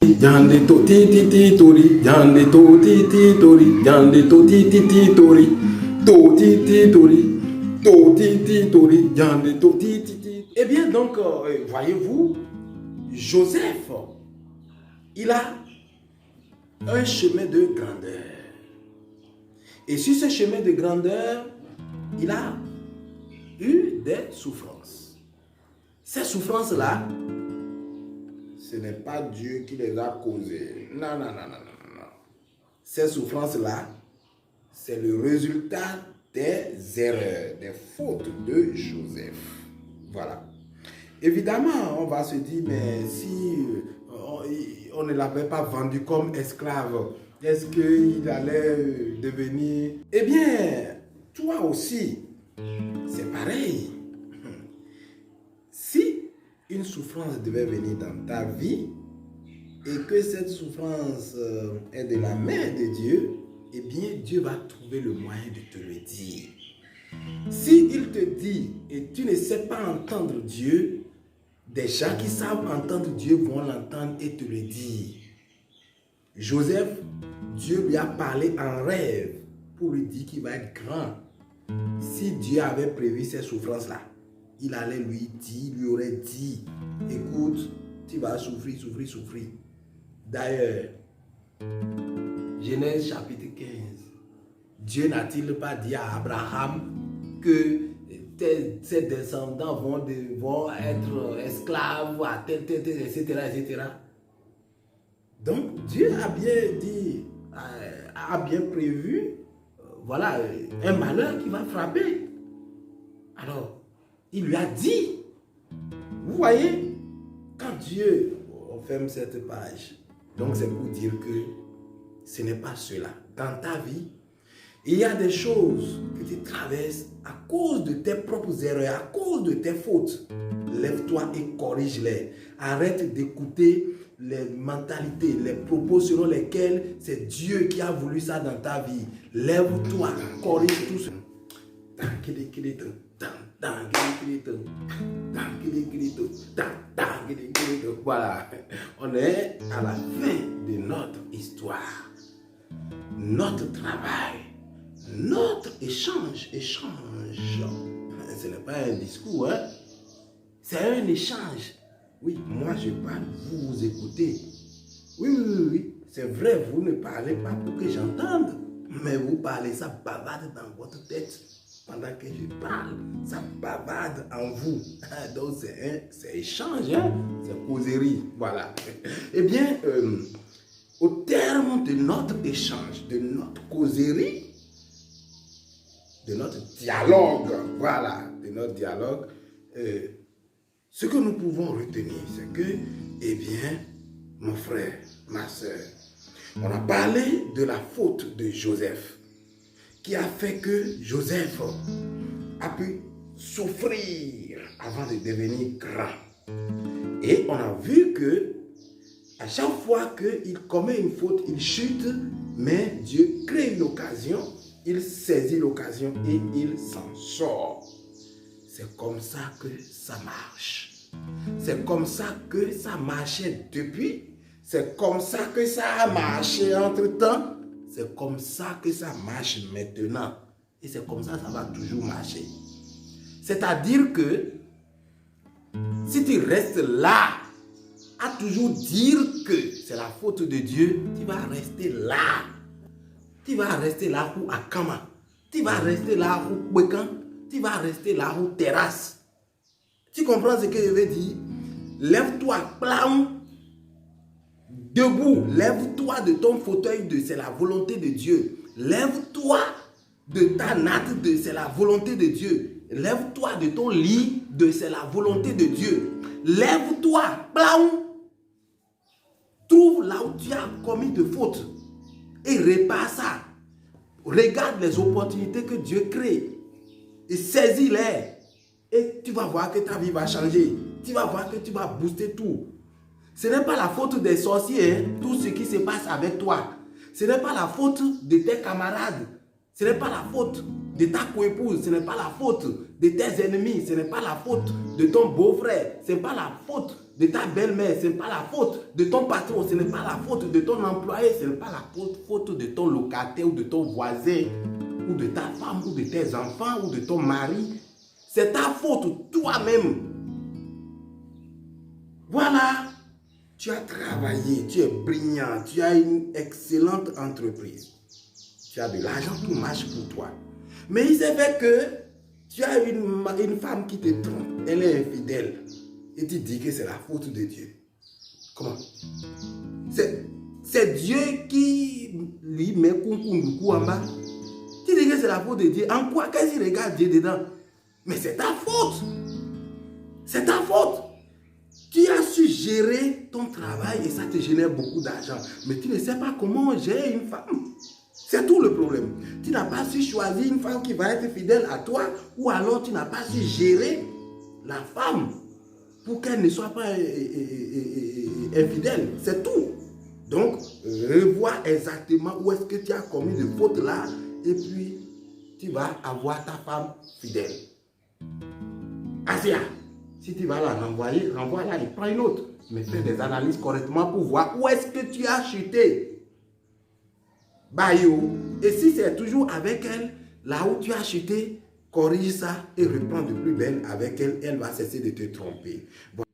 Jande to ti ti ti tori, jande to ti ti tori, jande to ti ti ti tori, to ti ti tori, to ti ti tori, jande to ti ti ti. Eh bien donc, voyez-vous, Joseph, il a un chemin de grandeur. Et sur ce chemin de grandeur, il a eu des souffrances. Ces souffrances-là, ce n'est pas Dieu qui les a causées. Non, non, non, non, non, non. Ces souffrances-là, c'est le résultat des erreurs, des fautes de Joseph. Voilà. Évidemment, on va se dire, mais si on ne l'avait pas vendu comme esclave, est-ce qu'il allait devenir... Eh bien, toi aussi, c'est pareil. Si une souffrance devait venir dans ta vie et que cette souffrance est de la main de Dieu, eh bien, Dieu va trouver le moyen de te le dire. Si il te dit et tu ne sais pas entendre Dieu, des gens qui savent entendre Dieu vont l'entendre et te le dire. Joseph, Dieu lui a parlé en rêve pour lui dire qu'il va être grand. Si Dieu avait prévu ces souffrances-là, il allait lui dire, lui aurait dit, écoute, tu vas souffrir, souffrir, souffrir. D'ailleurs, Genèse chapitre 15, Dieu n'a-t-il pas dit à Abraham que ses descendants vont être esclaves, à tel, etc., etc. Donc, Dieu a bien dit, a bien prévu, voilà, un malheur qui va frapper. Alors, il lui a dit, vous voyez, quand Dieu, on ferme cette page, donc c'est pour dire que ce n'est pas cela. Dans ta vie, il y a des choses que tu traverses à cause de tes propres erreurs, à cause de tes fautes. Lève-toi et corrige-les. Arrête d'écouter les mentalités, les propos selon lesquels c'est Dieu qui a voulu ça dans ta vie. Lève-toi, corrige tout ça. Voilà, on est à la fin de notre histoire, notre travail, notre échange. Ce n'est pas un discours, hein? C'est un échange. Oui, moi je parle, vous écoutez. Oui, c'est vrai, vous ne parlez pas pour que j'entende, mais vous parlez, ça bavarde dans votre tête. Pendant que je parle, ça bavarde en vous. Donc c'est échange, hein? C'est causerie. Voilà. Eh bien, au terme de notre échange, de notre causerie, de notre dialogue, voilà, de notre dialogue, ce que nous pouvons retenir, c'est que, eh bien, mon frère, ma soeur, on a parlé de la faute de Joseph, qui a fait que Joseph a pu souffrir avant de devenir grand. Et on a vu que à chaque fois qu'il commet une faute, il chute, mais Dieu crée une occasion, il saisit l'occasion et il s'en sort. C'est comme ça que ça marche. C'est comme ça que ça marchait depuis. C'est comme ça que ça a marché entre-temps. C'est comme ça que ça marche maintenant. Et c'est comme ça que ça va toujours marcher. C'est-à-dire que si tu restes là, à toujours dire que c'est la faute de Dieu, tu vas rester là. Tu vas rester là où Akama. Tu vas rester là où Bekan. Tu vas rester là où Terrasse. Tu comprends ce que je veux dire? Lève-toi, plan. Debout, lève-toi de ton fauteuil de c'est la volonté de Dieu. Lève-toi de ta natte de c'est la volonté de Dieu. Lève-toi de ton lit de c'est la volonté de Dieu. Lève-toi, plan. Trouve là où tu as commis de fautes et répare ça. Regarde les opportunités que Dieu crée et saisis-les. Et tu vas voir que ta vie va changer. Tu vas voir que tu vas booster tout. Ce n'est pas la faute des sorciers, hein, tout ce qui se passe avec toi. Ce n'est pas la faute de tes camarades. Ce n'est pas la faute de ta coépouse. Ce n'est pas la faute de tes ennemis. Ce n'est pas la faute de ton beau-frère. Ce n'est pas la faute de ta belle-mère, ce n'est pas la faute de ton patron, ce n'est pas la faute de ton employé, ce n'est pas la faute de ton locataire ou de ton voisin, ou de ta femme, ou de tes enfants, ou de ton mari. C'est ta faute, toi-même. Voilà. Tu as travaillé, tu es brillant, tu as une excellente entreprise. Tu as de l'argent, tout marche pour toi. Mais il s'est fait que tu as une femme qui te trompe, elle est infidèle. Et tu dis que c'est la faute de Dieu. Comment? C'est Dieu qui lui met coucou en bas. Tu dis que c'est la faute de Dieu. En quoi? Qu'est-ce qu'il regarde Dieu dedans? Mais c'est ta faute. C'est ta faute. Tu as su gérer ton travail et ça te génère beaucoup d'argent. Mais tu ne sais pas comment gérer une femme. C'est tout le problème. Tu n'as pas su choisir une femme qui va être fidèle à toi ou alors tu n'as pas su gérer la femme pour qu'elle ne soit pas infidèle. C'est tout. Donc, revois exactement où est-ce que tu as commis de fautes là et puis tu vas avoir ta femme fidèle. Asia. Si tu vas la renvoyer, renvoie-la et prends une autre. Mais fais des analyses correctement pour voir où est-ce que tu as chuté. Bayo. Et si c'est toujours avec elle, là où tu as chuté, corrige ça et reprends de plus belle avec elle. Elle va cesser de te tromper. Bon.